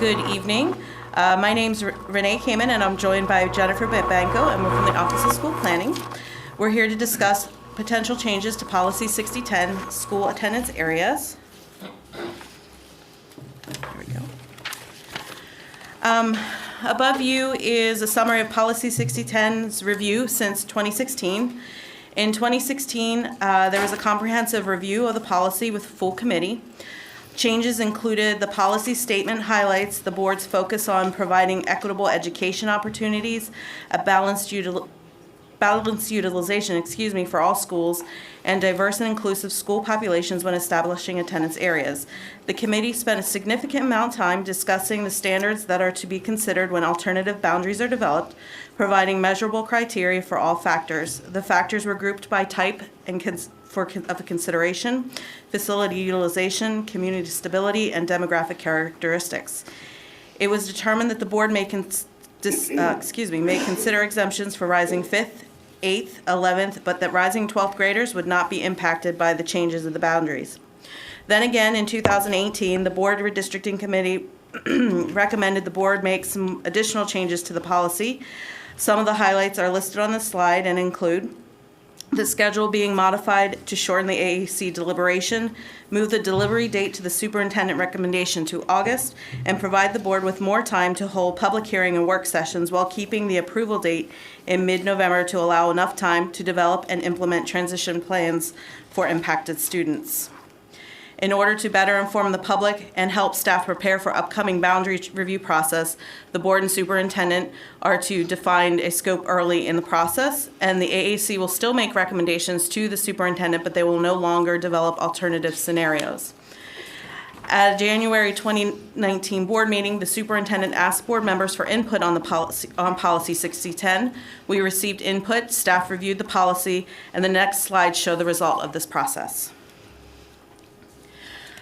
Good evening. My name's Renee Kamen, and I'm joined by Jennifer Banco, and we're from the Office of School Planning. We're here to discuss potential changes to Policy 6010, school attendance areas. There we go. Above you is a summary of Policy 6010's review since 2016. In 2016, there was a comprehensive review of the policy with full committee. Changes included the policy statement highlights the board's focus on providing equitable education opportunities, a balanced utilization for all schools, and diverse and inclusive school populations when establishing attendance areas. The committee spent a significant amount of time discussing the standards that are to be considered when alternative boundaries are developed, providing measurable criteria for all factors. The factors were grouped by type and of consideration: facility utilization, community stability, and demographic characteristics. It was determined that the board may consider exemptions for rising 5th, 8th, 11th, but that rising 12th graders would not be impacted by the changes of the boundaries. Then again, in 2018, the board redistricting committee recommended the board make some additional changes to the policy. Some of the highlights are listed on the slide and include the schedule being modified to shorten the AAC deliberation, move the delivery date to the superintendent recommendation to August, and provide the board with more time to hold public hearing and work sessions while keeping the approval date in mid-November to allow enough time to develop and implement transition plans for impacted students. In order to better inform the public and help staff prepare for upcoming boundary review process, the board and superintendent are to define a scope early in the process, and the AAC will still make recommendations to the superintendent, but they will no longer develop alternative scenarios. At a January 2019 board meeting, the superintendent asked board members for input on policy 6010. We received input, staff reviewed the policy, and the next slides show the result of this process.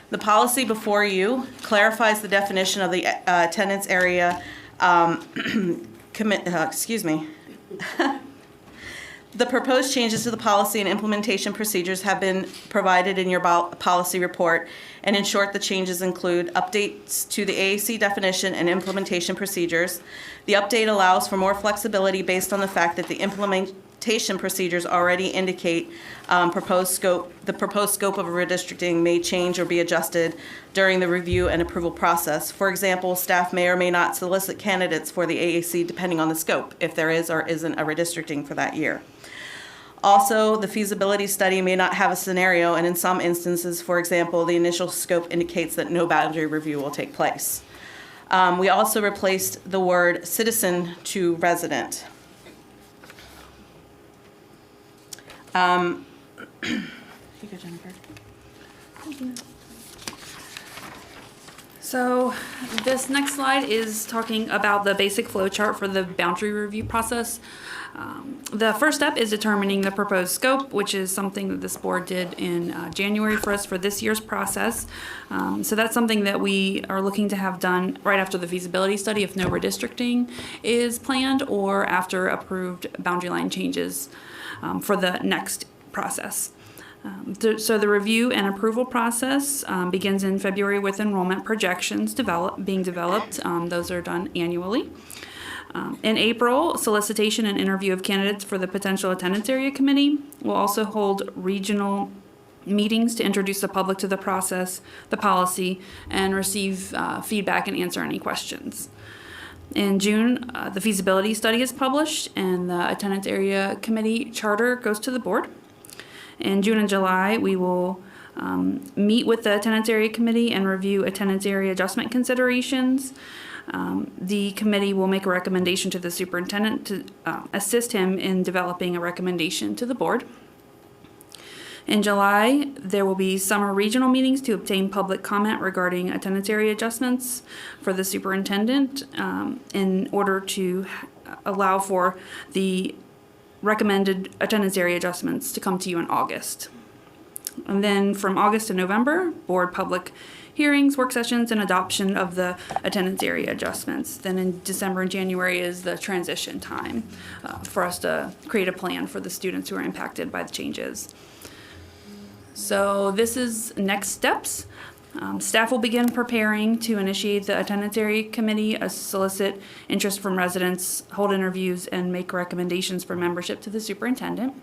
The policy before you clarifies the definition of the attendance area. The proposed changes to the policy and implementation procedures have been provided in your policy report, and in short, the changes include updates to the AAC definition and implementation procedures. The update allows for more flexibility based on the fact that the implementation procedures already indicate the proposed scope of a redistricting may change or be adjusted during the review and approval process. For example, staff may or may not solicit candidates for the AAC depending on the scope, if there is or isn't a redistricting for that year. Also, the feasibility study may not have a scenario, and in some instances, for example, the initial scope indicates that no boundary review will take place. We also replaced the word citizen to resident. Here you go, Jennifer. Thank you. So this next slide is talking about the basic flow chart for the boundary review process. The first step is determining the proposed scope, which is something that this board did in January for us for this year's process. So that's something that we are looking to have done right after the feasibility study if no redistricting is planned, or after approved boundary line changes for the next process. So the review and approval process begins in February with enrollment projections being developed. Those are done annually. In April, solicitation and interview of candidates for the potential attendance area committee. We'll also hold regional meetings to introduce the public to the process, the policy, and receive feedback and answer any questions. In June, the feasibility study is published and the attendance area committee charter goes to the board. In June and July, we will meet with the attendance area committee and review attendance area adjustment considerations. The committee will make a recommendation to the superintendent to assist him in developing a recommendation to the board. In July, there will be summer regional meetings to obtain public comment regarding attendance area adjustments for the superintendent in order to allow for the recommended attendance area adjustments to come to you in August. And then from August to November, board public hearings, work sessions, and adoption of the attendance area adjustments. Then in December and January is the transition time for us to create a plan for the students who are impacted by the changes. So this is next steps. Staff will begin preparing to initiate the attendance area committee, solicit interest from residents, hold interviews, and make recommendations for membership to the superintendent.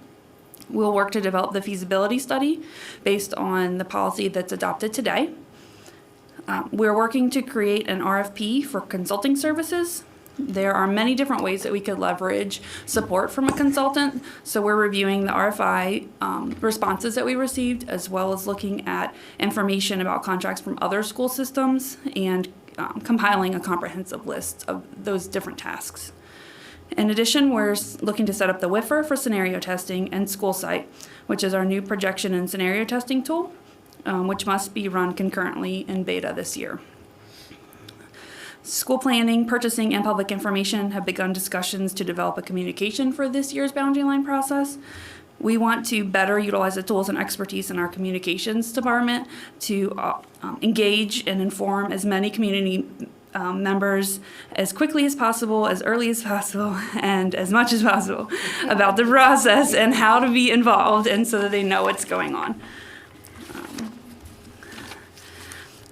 We'll work to develop the feasibility study based on the policy that's adopted today. We're working to create an RFP for consulting services. There are many different ways that we could leverage support from a consultant. So we're reviewing the RFI responses that we received, as well as looking at information about contracts from other school systems and compiling a comprehensive list of those different tasks. In addition, we're looking to set up the WIFR for scenario testing and School Site, which is our new projection and scenario testing tool, which must be run concurrently in beta this year. School planning, purchasing, and public information have begun discussions to develop a communication for this year's boundary line process. We want to better utilize the tools and expertise in our communications department to engage and inform as many community members as quickly as possible, as early as possible, and as much as possible about the process and how to be involved, and so that they know what's going on.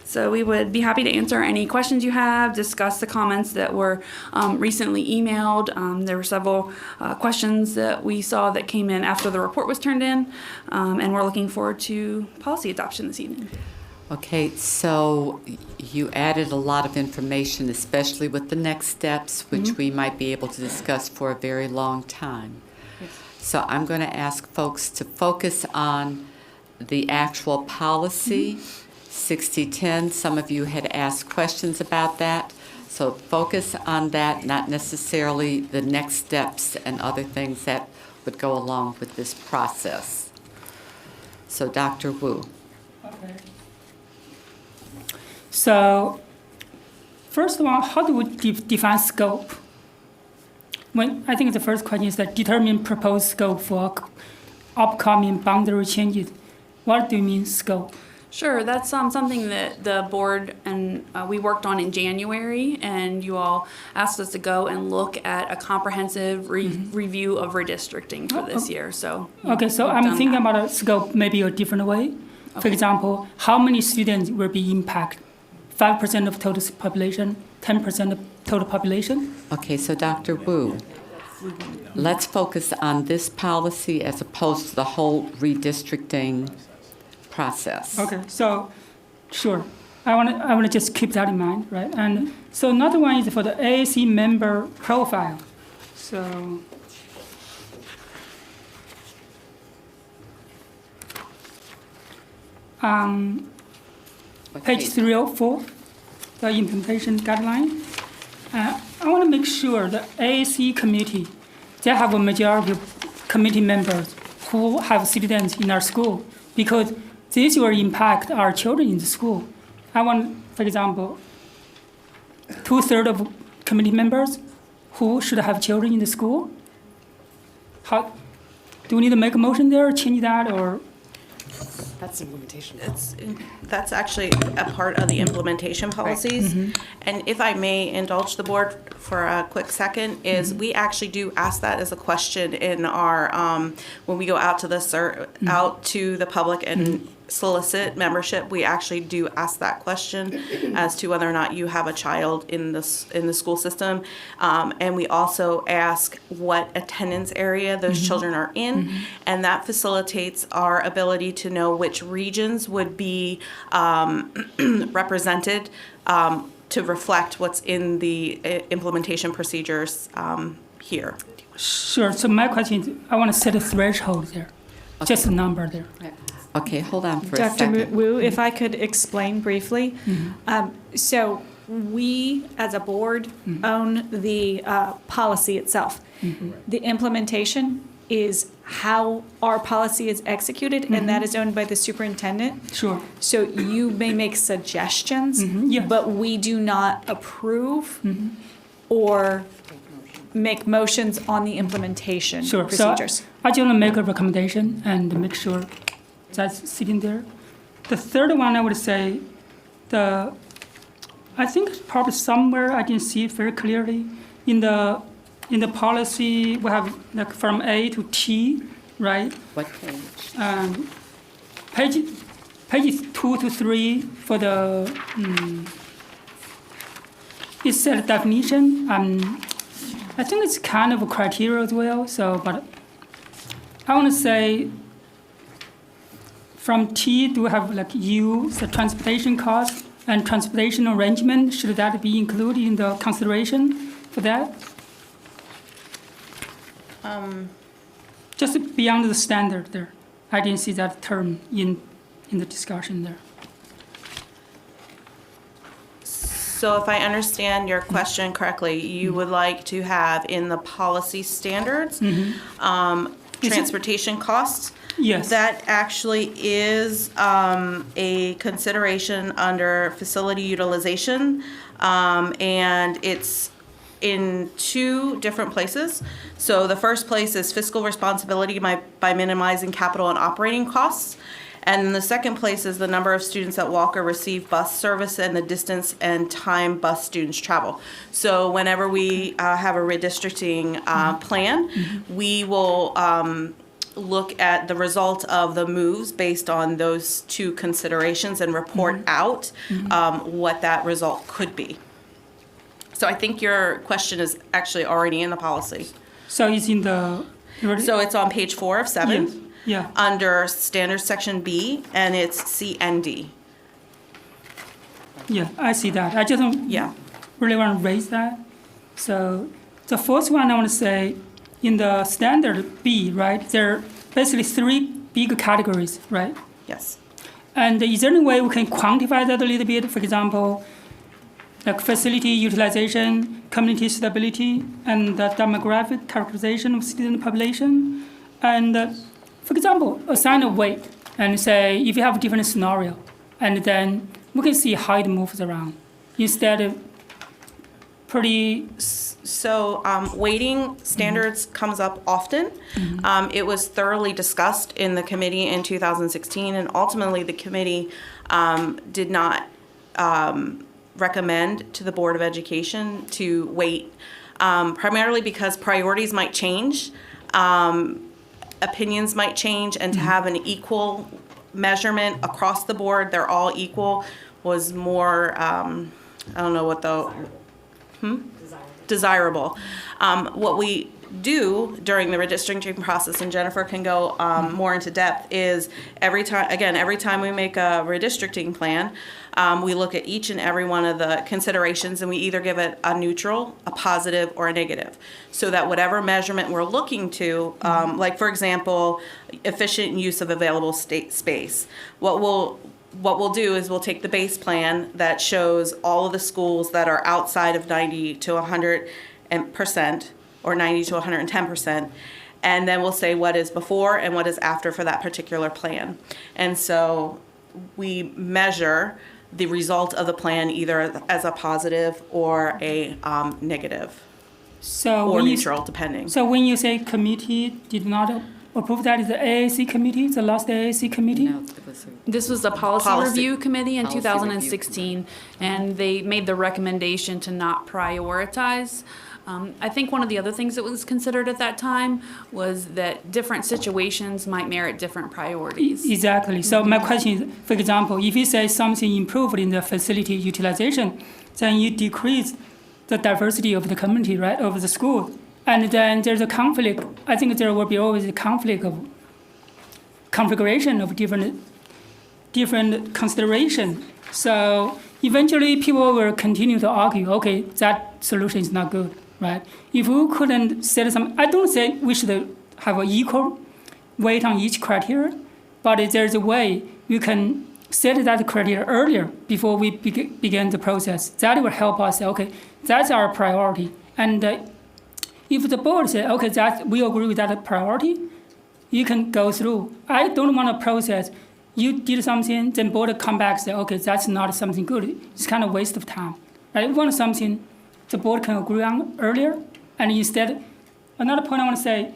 So we would be happy to answer any questions you have, discuss the comments that were recently emailed. There were several questions that we saw that came in after the report was turned in, and we're looking forward to policy adoption this evening. Okay, so you added a lot of information, especially with the next steps, which we might be able to discuss for a very long time. Yes. So I'm going to ask folks to focus on the actual policy. 6010, some of you had asked questions about that. So focus on that, not necessarily the next steps and other things that would go along with this process. So Dr. Wu. Okay. So first of all, how do we define scope? I think the first question is that determine proposed scope for upcoming boundary changes. What do you mean scope? Sure, that's something that the board and we worked on in January, and you all asked us to go and look at a comprehensive review of redistricting for this year. So okay, so I'm thinking about a scope maybe a different way. Okay. For example, how many students will be impacted? 5% of total population, 10% of total population? Okay, so Dr. Wu, let's focus on this policy as opposed to the whole redistricting process. Okay, so sure. I want to just keep that in mind, right? And so another one is for the AAC member profile. So page 304, the implementation guideline. I want to make sure the AAC committee, they have a majority of committee members who have citizens in our school, because this will impact our children in the school. I want, for example, 2/3 of committee members who should have children in the school. How do we need to make a motion there, change that, or? That's implementation. That's actually a part of the implementation policies. And if I may indulge the board for a quick second, is we actually do ask that as a question in our, when we go out to out to the public and solicit membership, we actually do ask that question as to whether or not you have a child in the school system. And we also ask what attendance area those children are in, and that facilitates our ability to know which regions would be represented to reflect what's in the implementation procedures here. Sure. So my question is, I want to set a threshold there, just a number there. Okay, hold on for a second. Dr. Wu, if I could explain briefly. So we, as a board, own the policy itself. The implementation is how our policy is executed, and that is owned by the superintendent. Sure. So you may make suggestions, yes. but we do not approve or make motions on the implementation Sure. procedures. So I just want to make a recommendation and make sure that's sitting there. The third one, I would say, I think probably somewhere I didn't see it very clearly in the policy. We have like from A to T, right? What page? pages 2 to 3 for the it said definition. I think it's kind of a criteria as well. So, but I want to say from T, do we have like U, the transportation cost and transportation arrangement? Should that be included in the consideration for that? Just beyond the standard there. I didn't see that term in the discussion there. So if I understand your question correctly, you would like to have in the policy standards, transportation costs? Yes. That actually is a consideration under facility utilization, and it's in 2 different places. So the first place is fiscal responsibility by minimizing capital and operating costs. And then the second place is the number of students that walk or receive bus service and the distance and time bus students travel. So whenever we have a redistricting plan, we will look at the result of the moves based on those 2 considerations and report out what that result could be. So I think your question is actually already in the policy. So it's in the. So it's on page 4 of 7. Yes. Yeah. Under standards section B, and it's C and D. Yeah, I see that. I just don't Yeah. really want to raise that. So the first one I want to say, in the standard B, right, there are basically 3 big categories, right? Yes. And is there any way we can quantify that a little bit? For example, like facility utilization, community stability, and the demographic characterization of student population. And for example, assign a weight and say if you have a different scenario, and then we can see how it moves around. Instead of pretty. So weighting standards comes up often. It was thoroughly discussed in the committee in 2016, and ultimately the committee did not recommend to the Board of Education to weight, primarily because priorities might change, opinions might change, and to have an equal measurement across the board, they're all equal, was more, I don't know what the, desirable. What we do during the redistricting process, and Jennifer can go more into depth, is every time we make a redistricting plan, we look at each and every one of the considerations, and we either give it a neutral, a positive, or a negative, so that whatever measurement we're looking to, like for example, efficient use of available state space, what we'll do is we'll take the base plan that shows all of the schools that are outside of 90 to 100% or 90 to 110%, and then we'll say what is before and what is after for that particular plan. And so we measure the result of the plan either as a positive or a negative, or neutral, depending. So when you say committee did not approve, that is the AAC committee, the last AAC committee? No, it was This was the policy review committee in 2016, and they made the recommendation to not prioritize. I think one of the other things that was considered at that time was that different situations might merit different priorities. Exactly. So my question is, for example, if you say something improved in the facility utilization, then you decrease the diversity of the community, right, of the school. And then there's a conflict. I think there will be always a conflict of configuration of different consideration. So eventually people will continue to argue, okay, that solution is not good, right? If we couldn't set some, I don't say we should have an equal weight on each criteria, but there's a way you can set that criteria earlier before we begin the process. That will help us say, okay, that's our priority. And if the board says, okay, we agree with that priority, you can go through. I don't want to process. You did something, then board come back and say, okay, that's not something good. It's kind of waste of time. Right? We want something the board can agree on earlier, and instead, another point I want to say,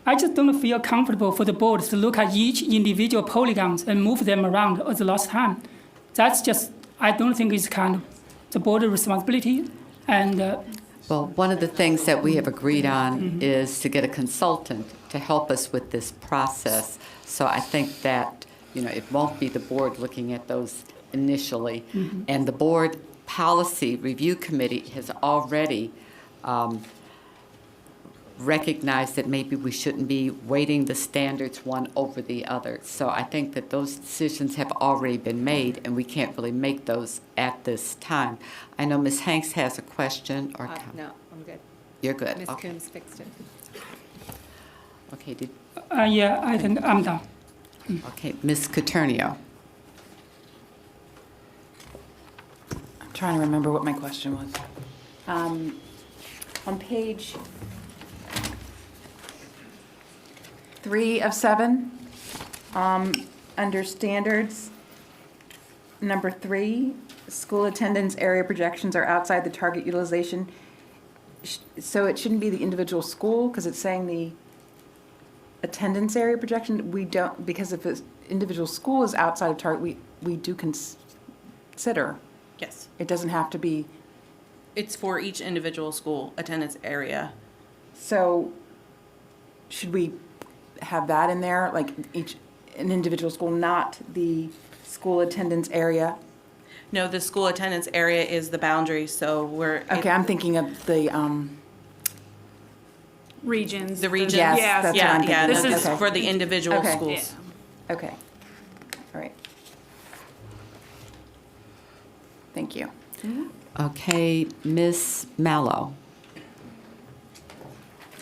I just don't feel comfortable for the board to look at each individual polygons and move them around at the last time. That's just, I don't think it's kind of the board responsibility. And Well, one of the things that we have agreed on is to get a consultant to help us with this process. So I think that it won't be the board looking at those initially. And the board policy review committee has already recognized that maybe we shouldn't be weighting the standards one over the other. So I think that those decisions have already been made, and we can't really make those at this time. I know Ms. Hanks has a question or comment. No, I'm good. You're good. Ms. Okay. Coombs fixed it. Okay. Yeah, I think I'm done. Okay. Ms. Caternio. I'm trying to remember what my question was. On page 3 of 7, under standards, number 3, school attendance area projections are outside the target utilization. So it shouldn't be the individual school because it's saying the attendance area projection. We don't, because if an individual school is outside of target, we do consider. Yes. It doesn't have to be. It's for each individual school attendance area. So should we have that in there, like an individual school, not the school attendance area? No, the school attendance area is the boundary, so Okay, I'm thinking of the, Regions. the region. Yes, Yeah, that's Yeah, what I'm yeah, thinking. this is Okay. for the individual Okay. schools. Okay. All right. Thank you. Okay. Ms. Mallow.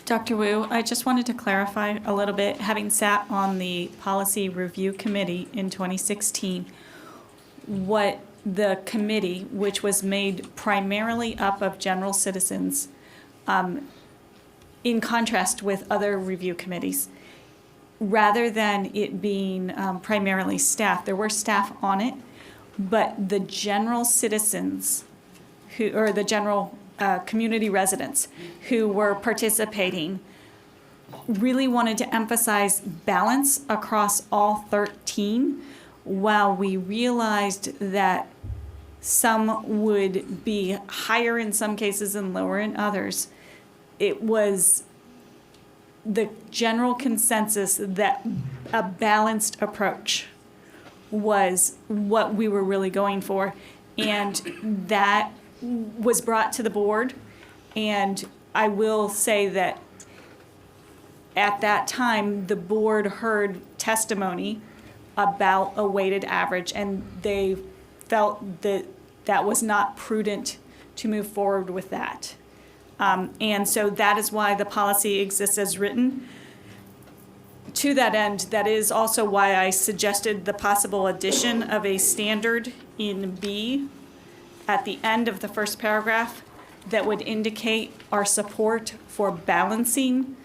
Dr. Wu, I just wanted to clarify a little bit, having sat on the Policy Review Committee in 2016, what the committee, which was made primarily up of general citizens, in contrast with other review committees, rather than it being primarily staff, there were staff on it, but the general citizens or the general community residents who were participating really wanted to emphasize balance across all 13, while we realized that some would be higher in some cases and lower in others. It was the general consensus that a balanced approach was what we were really going for, and that was brought to the board. And I will say that at that time, the board heard testimony about a weighted average, and they felt that that was not prudent to move forward with that. And so that is why the policy exists as written. To that end, that is also why I suggested the possible addition of a standard in B at the end of the first paragraph that would indicate our support for balancing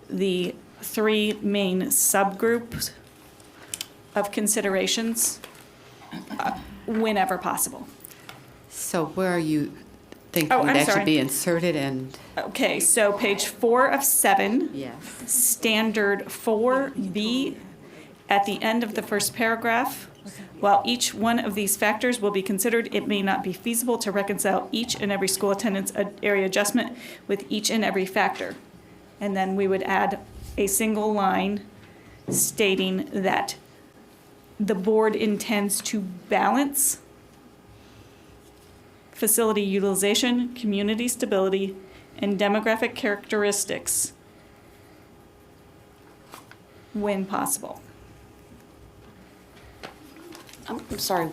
the 3 main subgroups of considerations whenever possible. So where are you thinking Oh, I'm that sorry. should be inserted and? Okay, so page 4 of 7. Yes. Standard 4B, at the end of the first paragraph, while each one of these factors will be considered, it may not be feasible to reconcile each and every school attendance area adjustment with each and every factor. And then we would add a single line stating that the board intends to balance facility utilization, community stability, and demographic characteristics when possible. I'm sorry,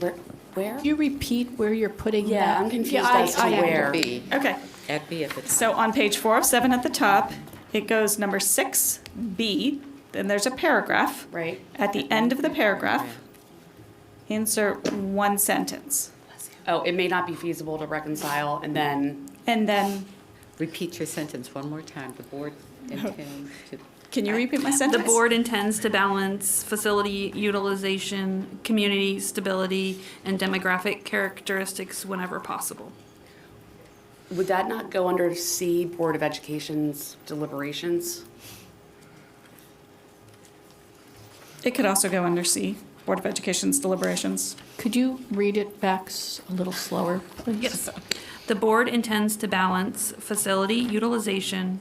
where? Could you repeat where you're putting that? Yeah, I'm confused Yeah, as to am. where. B. Okay, At B if it's. so on page 4 of 7 at the top, it goes number 6B, then there's a paragraph. Right. At the end of the paragraph, insert one sentence. Oh, it may not be feasible to reconcile, and then, And then, Repeat your sentence one more time. The board intends to. can you repeat my The sentence? board intends to balance facility utilization, community stability, and demographic characteristics whenever possible. would that not go under C, Board of Education's deliberations? It could also go under C, Board of Education's deliberations. Could you read it back a little slower, please? Yes. The board intends to balance facility utilization,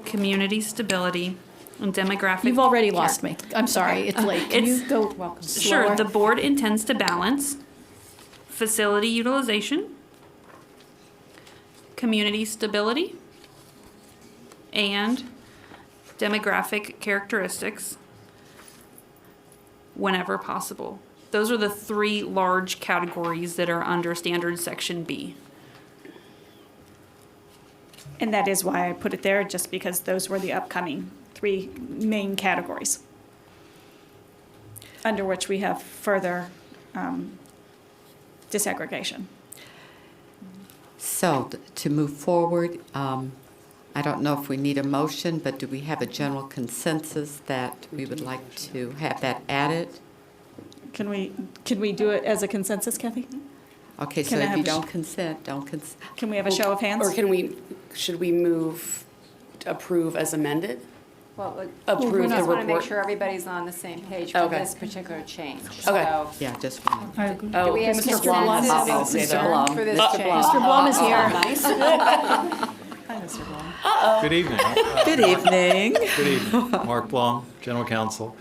community stability, and demographic. You've already lost me. I'm sorry, it's late. Can you It's- go Sure, slower? the board intends to balance facility utilization, community stability, and demographic characteristics whenever possible. Those are the three large categories that are under standard section B. And that is why I put it there, just because those were the upcoming three main categories, under which we have further disaggregation. So to move forward, I don't know if we need a motion, but do we have a general consensus that we would like to have that added? Can we do it as a consensus, Kathy? Okay, so Can I if have you a don't consent, don't consent. Can we have a show of hands? Or should we move to approve as amended? Well, Approve we the just want to make report. sure everybody's on the same page for Okay. this particular change. Okay. So, Yeah, just one. I agree. Oh, we have Mr. Blum has consensus something to say there. Blum. for this change. Mr. Blum is here. Hi, Mr. Blum. Good evening. Good evening. Good evening. Mark Blum, General Counsel.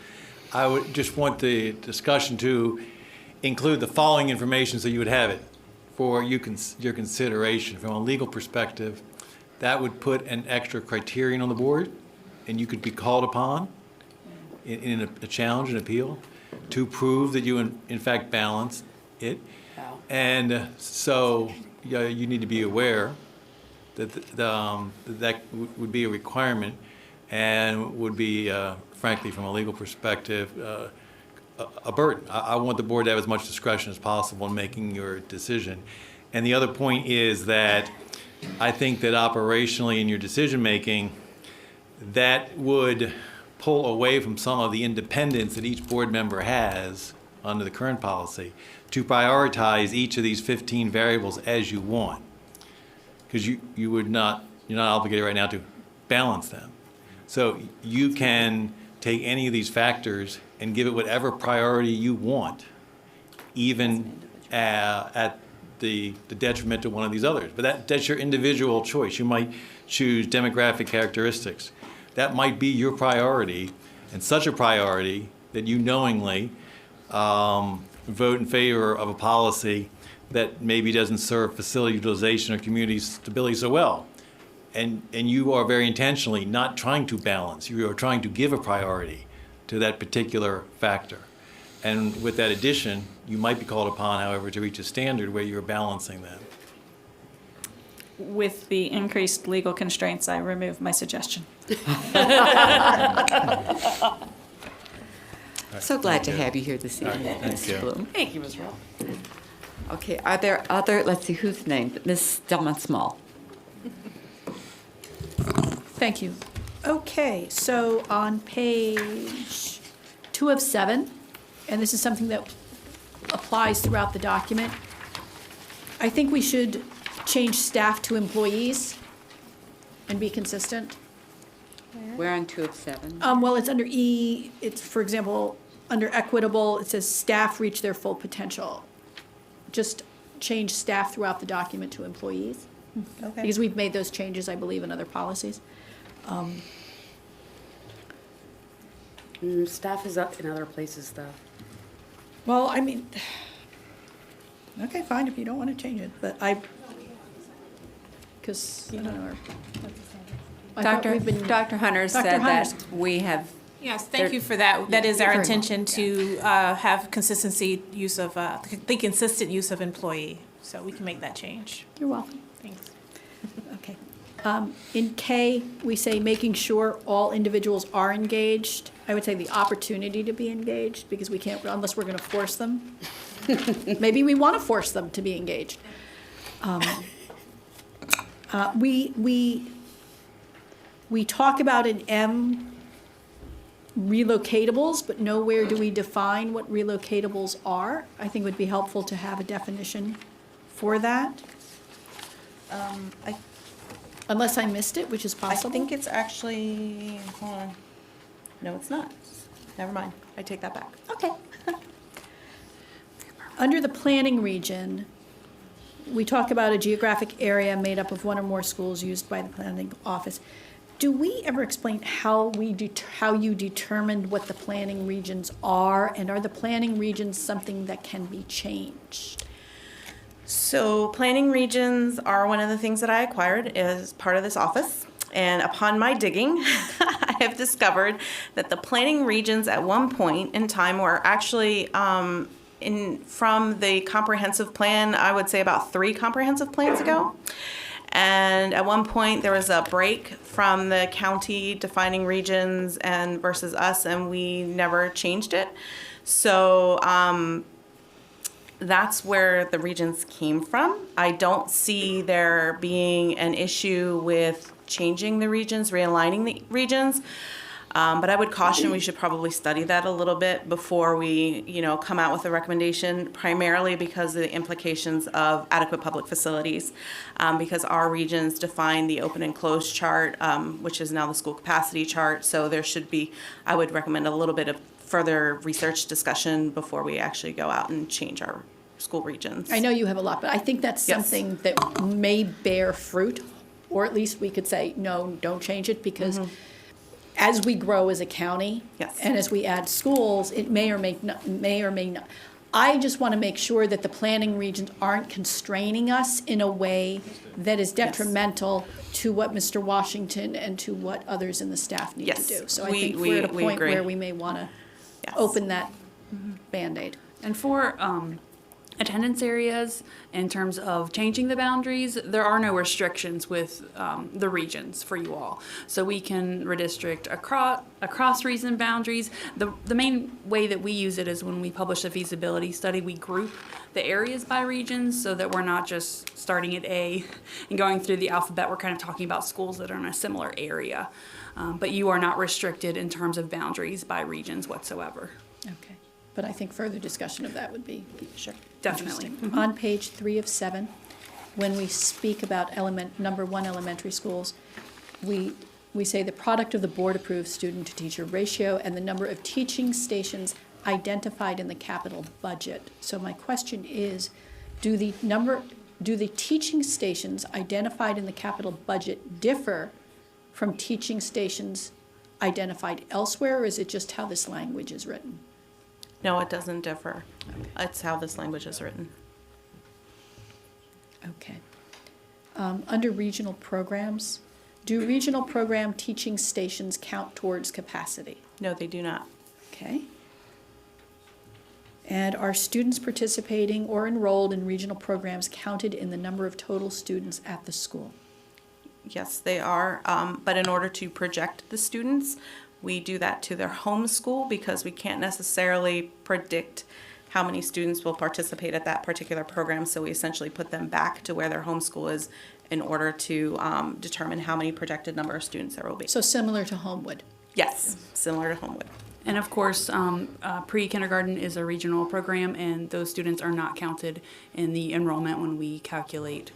I would just want the discussion to include the following information so you would have it for your consideration. From a legal perspective, that would put an extra criterion on the board, and you could be called upon in a challenge, an appeal, to prove that you in fact balance it. Wow. And so you need to be aware that that would be a requirement and would be, frankly, from a legal perspective, a burden. I want the board to have as much discretion as possible in making your decision. And the other point is that I think that operationally in your decision-making, that would pull away from some of the independence that each board member has under the current policy to prioritize each of these 15 variables as you want. Because you're not obligated right now to balance them. So you can take any of these factors and give it whatever priority you want, even at the detriment to one of these others. But that's your individual choice. You might choose demographic characteristics. That might be your priority, and such a priority that you knowingly vote in favor of a policy that maybe doesn't serve facility utilization or community stability so well. And you are very intentionally not trying to balance. You are trying to give a priority to that particular factor. And with that addition, you might be called upon, however, to reach a standard where you're balancing them. With the increased legal constraints, I remove my suggestion. So glad to have you here this evening, Thank Mr. you. Bloom. Thank you, Ms. Rowe. Okay, are there other, let's see, who's named? Ms. Delman-Small. Thank you. Okay, so on page 2 of 7, and this is something that applies throughout the document, I think we should change staff to employees and be consistent. We're on 2 of 7. Well, it's under E, it's, for example, under equitable, it says staff reach their full potential. Just change staff throughout the document to employees. Okay. Because we've made those changes, I believe, in other policies. Staff is up in other places, though. Well, I mean, okay, fine, if you don't want to change it, but because, I don't know. I thought we've been- Dr. Hunter Dr. said Hunters. that we have, Yes, thank you for that. That is our Very intention to have consistency use of, the consistent use of employee, so we can make that change. You're welcome. Thanks. Okay. In K, we say making sure all individuals are engaged. I would say the opportunity to be engaged, because we can't, unless we're going to force them. Maybe we want to force them to be engaged. We talk about in M, relocatables, but nowhere do we define what relocatables are. I think it would be helpful to have a definition for that, unless I missed it, which is I possible. think it's actually, hold on. No, it's not. Never mind. I take that back. Okay. Under the planning region, we talk about a geographic area made up of one or more schools used by the planning office. Do we ever explain how you determined what the planning regions are? And are the planning regions something that can be changed? So planning regions are one of the things that I acquired as part of this office. And upon my digging, I have discovered that the planning regions at one point in time were actually from the comprehensive plan, I would say about 3 comprehensive plans ago. And at one point there was a break from the county defining regions and versus us, and we never changed it. So that's where the regions came from. I don't see there being an issue with changing the regions, realigning the regions. But I would caution we should probably study that a little bit before we, come out with a recommendation, primarily because of the implications of adequate public facilities. Because our regions define the open and closed chart, which is now the school capacity chart. So there should be, I would recommend a little bit of further research discussion before we actually go out and change our school regions. I know you have a lot, but I think that's Yes. something that may bear fruit, or at least we could say, no, don't change it, because as we grow as a county, Yes. and as we add schools, it may or may not. I just want to make sure that the planning regions aren't constraining us in a way that is detrimental to what Mr. Washington and to what others in the staff need Yes. to do. So I We- think we- we're at a we point agree. where we may want to Yes. open that Band-Aid. And for attendance areas, in terms of changing the boundaries, there are no restrictions with the regions for you all. So we can redistrict across region boundaries. The main way that we use it is when we publish a feasibility study, we group the areas by regions so that we're not just starting at A and going through the alphabet. We're kind of talking about schools that are in a similar area. But you are not restricted in terms of boundaries by regions whatsoever. Okay. But I think further discussion of that would be Definitely. interesting. On page 3 of 7, when we speak about number 1 elementary schools, we say the product of the board-approved student-to-teacher ratio and the number of teaching stations identified in the capital budget. So my question is, do the teaching stations identified in the capital budget differ from teaching stations identified elsewhere, or is it just how this language is written? No, it doesn't differ. It's how this language is written. Okay. Under regional programs, do regional program teaching stations count towards capacity? No, they do not. Okay. And are students participating or enrolled in regional programs counted in the number of total students at the school? Yes, they are. But in order to project the students, we do that to their home school because we can't necessarily predict how many students will participate at that particular program. So we essentially put them back to where their home school is in order to determine how many projected number of students there will be. So similar to Homewood? Yes, similar to Homewood. And of course, pre-kindergarten is a regional program, and those students are not counted in the enrollment when we calculate.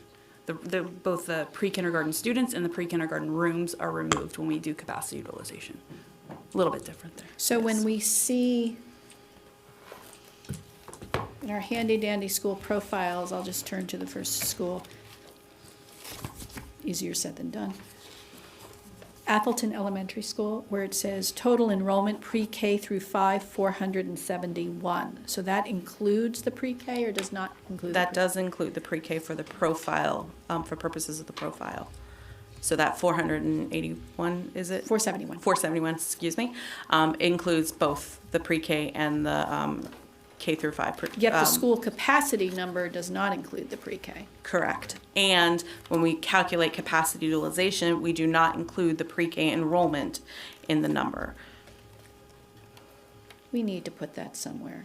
Both the pre-kindergarten students and the pre-kindergarten rooms are removed when we do capacity utilization. A little bit different there. So when we see in our handy-dandy school profiles, I'll just turn to the first school. Easier said than done. Appleton Elementary School, where it says total enrollment pre-K through 5, 471. So that includes the pre-K or does not include? That does include the pre-K for the profile, for purposes of the profile. So that 481, is it? 471. 471, excuse me, includes both the pre-K and the K through 5. Yet the school capacity number does not include the pre-K. Correct. And when we calculate capacity utilization, we do not include the pre-K enrollment in the number. We need to put that somewhere.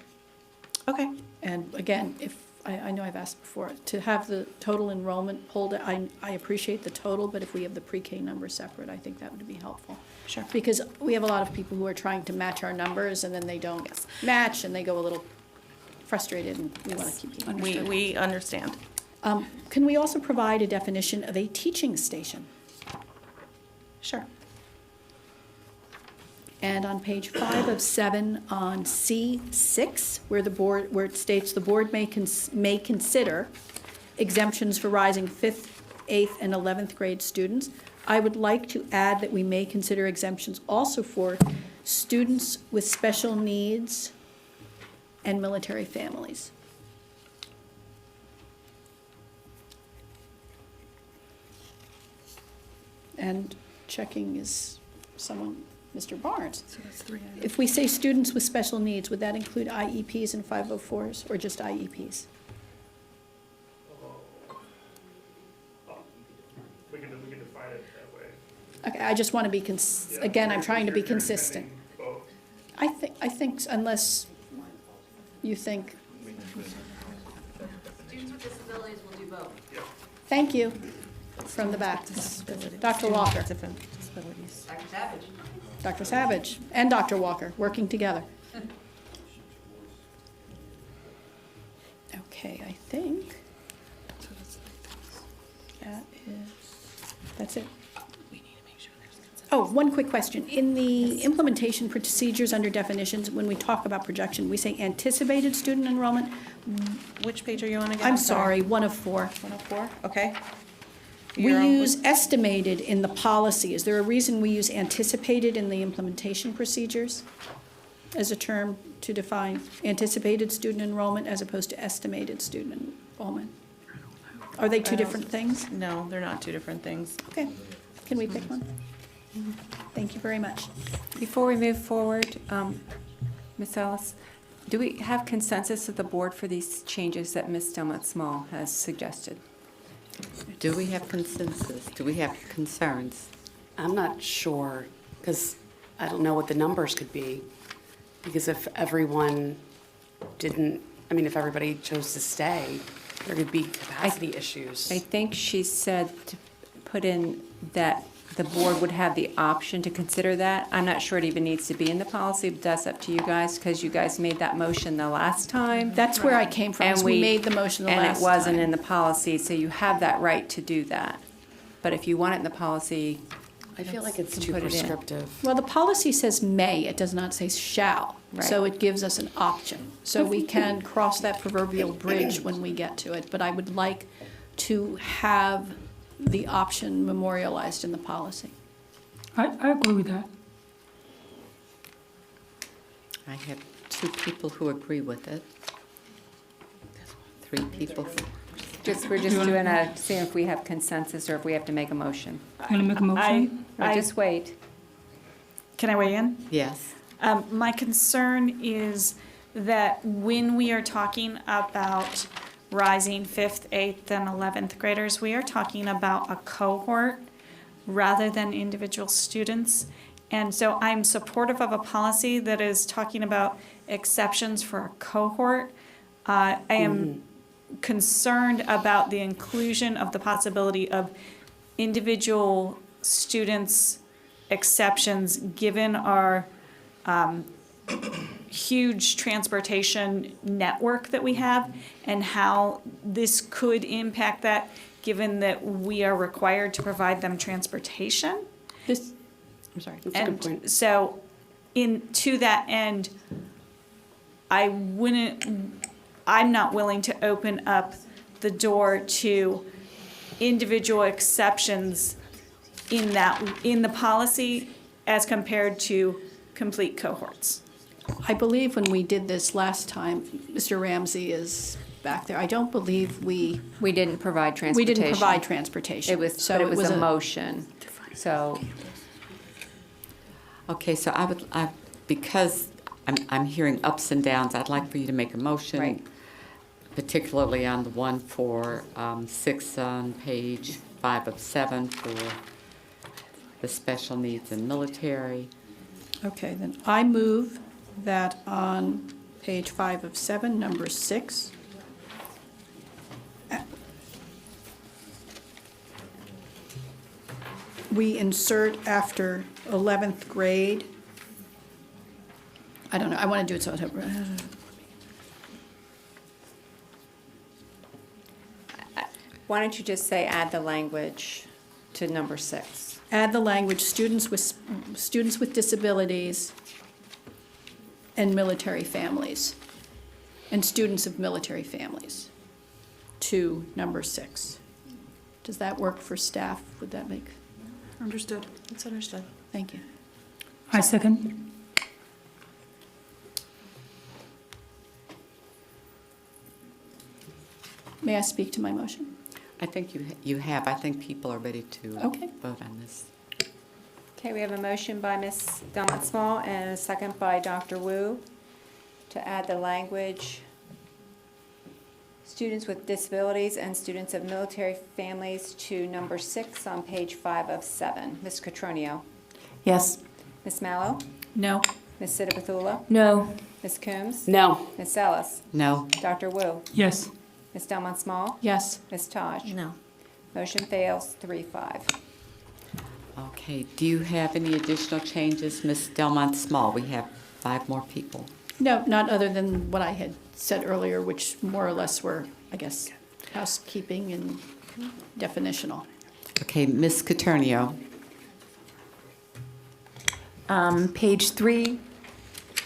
Okay. And again, if, I know I've asked before, to have the total enrollment pulled, I appreciate the total, but if we have the pre-K number separate, I think that would be helpful. Sure. Because we have a lot of people who are trying to match our numbers and then they don't match and they go a little frustrated and we want to keep them understood. We understand. Can we also provide a definition of a teaching station? Sure. And on page 5 of 7 on C6, where it states the board may consider exemptions for rising fifth 8th, and 11th grade students. I would like to add that we may consider exemptions also for students with special needs and military families. And checking is someone, Mr. Barnes. So that's 3 items. If we say students with special needs, would that include IEPs and 504s, or just IEPs? We can define it that way. Okay, I just want to be, again, I'm trying to be consistent. Both. I think, unless you think. Students with disabilities will do both. Thank you, from the back. Dr. Walker. Different disabilities. Dr. Savage. Dr. Savage and Dr. Walker, working together. Okay, I think that's it. Oh, one quick question. In the implementation procedures under definitions, when we talk about projection, we say anticipated student enrollment. Which page are you on again? I'm sorry, 1 of 4. 104, okay. We You're on- use estimated in the policy. Is there a reason we use anticipated in the implementation procedures as a term to define anticipated student enrollment as opposed to estimated student enrollment? Are they two different things? No, they're not two different things. Okay, can we pick one? Thank you very much. Before we move forward, Ms. Ellis, do we have consensus of the board for these changes that Ms. Delmont-Small has suggested? Do we have consensus? Do we have concerns? I'm not sure, because I don't know what the numbers could be. Because if everyone didn't, I mean, if everybody chose to stay, there could be capacity issues. I think she said to put in that the board would have the option to consider that. I'm not sure it even needs to be in the policy, but that's up to you guys, because you guys made that motion the last time. That's where I came from, is we made the motion the last time. And it wasn't in the policy, so you have that right to do that. But if you want it in the policy, I feel like it's can too put it in. prescriptive. Well, the policy says may, it does not say shall. So Right. it gives us an option. So we can cross that proverbial bridge when we get to it. But I would like to have the option memorialized in the policy. I agree with that. I have 2 people who agree with it. 3 people. we're just doing seeing if we have consensus or if we have to make a motion. You want to make a motion? Or just wait. Can I weigh in? Yes. My concern is that when we are talking about rising 5th, 8th, and 11th graders, we are talking about a cohort rather than individual students. And so I'm supportive of a policy that is talking about exceptions for a cohort. I am concerned about the inclusion of the possibility of individual students' exceptions given our huge transportation network that we have and how this could impact that, given that we are required to provide them transportation. I'm sorry. That's a good point. And so, to that end, I'm not willing to open up the door to individual exceptions in the policy as compared to complete cohorts. I believe when we did this last time, Mr. Ramsey is back there. I don't believe we didn't provide transportation. didn't provide transportation. It was, So but it was a motion. So, Okay, so because I'm hearing ups and downs, I'd like for you to make a motion. Right. Particularly on the one for 6 on page 5 of 7 for the special needs and military. Okay, then I move that on page 5 of 7, number 6, we insert after 11th grade, I don't know, I want to do it so. why don't you just say add the language to number 6? Add the language, students with disabilities and military families, and students of military families, to number 6. Does that work for staff? Would that make, Understood. It's understood. thank you. I second. May I speak to my motion? I think you have. I think people are ready to Okay. vote on this. Okay, we have a motion by Ms. Delmont Small and a second by Dr. Wu to add the language, students with disabilities and students of military families, to number 6 on page 5 of 7. Ms. Catronio. Yes. Ms. Mallow. No. Ms. Sitapethula. No. Ms. Coombs. No. Ms. Ellis. No. Dr. Wu. Yes. Ms. Delmont Small. Yes. Ms. Taj. No. Motion fails 3-5. Okay, do you have any additional changes, Ms. Delmont Small? We have 5 more people. No, not other than what I had said earlier, which more or less were, I guess, housekeeping and definitional. Okay, Ms. Caternio. Page 3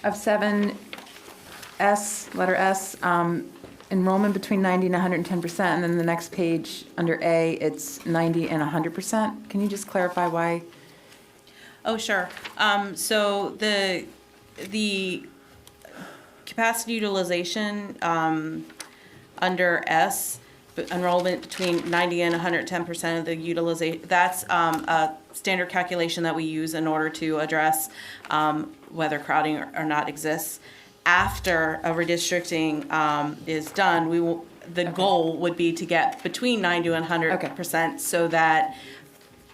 of 7, letter S, enrollment between 90 and 110%, and then the next page, under A, it's 90 and 100%. Can you just clarify why? Oh, sure. So the capacity utilization under S, enrollment between 90 and 110% of the utilization, that's a standard calculation that we use in order to address whether crowding or not exists. After a redistricting is done, the goal would be to get between 90 and 100%, so that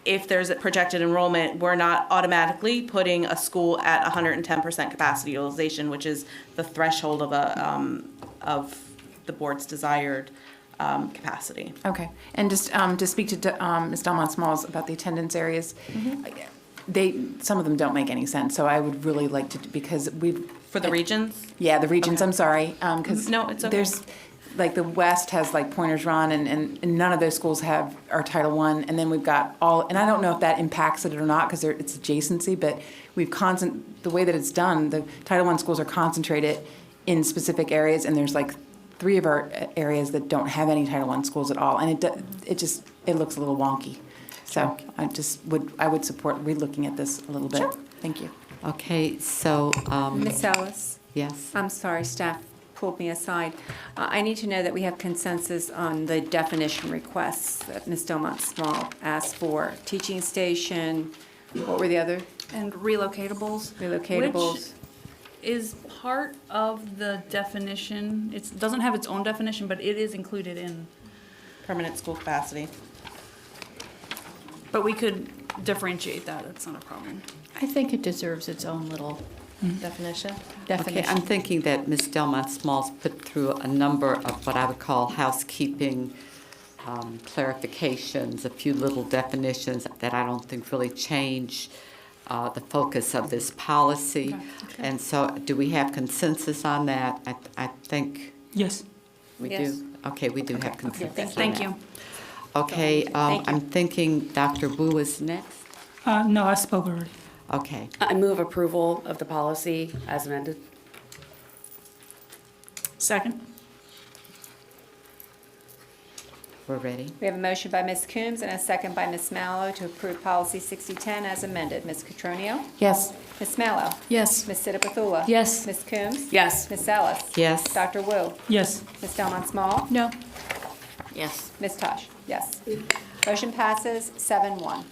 if there's a projected enrollment, we're not automatically putting a school at 110% capacity utilization, which is the threshold of the board's desired capacity. Okay, and just to speak to Ms. Delmont Smalls about the attendance areas, some of them don't make any sense, so I would really like to, because we've... For the regions? Yeah, the regions, I'm sorry, because... No, it's okay. There's, like, the West has, like, Pointers Run, and none of those schools are Title I, and then we've got all, and I don't know if that impacts it or not, because it's adjacency, but the way that it's done, the Title I schools are concentrated in specific areas, and there's, like, 3 of our areas that don't have any Title I schools at all, and it looks a little wonky. So I would support relooking at this a little bit. Sure. Thank you. Okay, so, Ms. Ellis. yes. I'm sorry, staff pulled me aside. I need to know that we have consensus on the definition requests that Ms. Delmont Small asked for. Teaching station, what were the other? And relocatables. Relocatables. Which is part of the definition. It doesn't have its own definition, but it is included in. Permanent school capacity. But we could differentiate that. That's not a problem. I think it deserves its own little Definition? Okay, definition. I'm thinking that Ms. Delmont Smalls put through a number of what I would call housekeeping clarifications, a few little definitions that I don't think really change the focus of this policy. Okay. And so do we have consensus on that? I think Yes. we Yes. do. Okay, we do have consensus on Thank that. you. Okay, Thank you. I'm thinking Dr. Wu is next. No, I spoke already. Okay, I move approval of the policy as amended. Second. we're ready. We have a motion by Ms. Coombs and a second by Ms. Mallow to approve policy 6010 as amended. Ms. Catronio? Yes. Ms. Mallow? Yes. Ms. Sitapethula? Yes. Ms. Coombs? Yes. Ms. Ellis? Yes. Dr. Wu? Yes. Ms. Delmont Small? No. Yes. Ms. Tosh? Yes. Motion passes 7-1.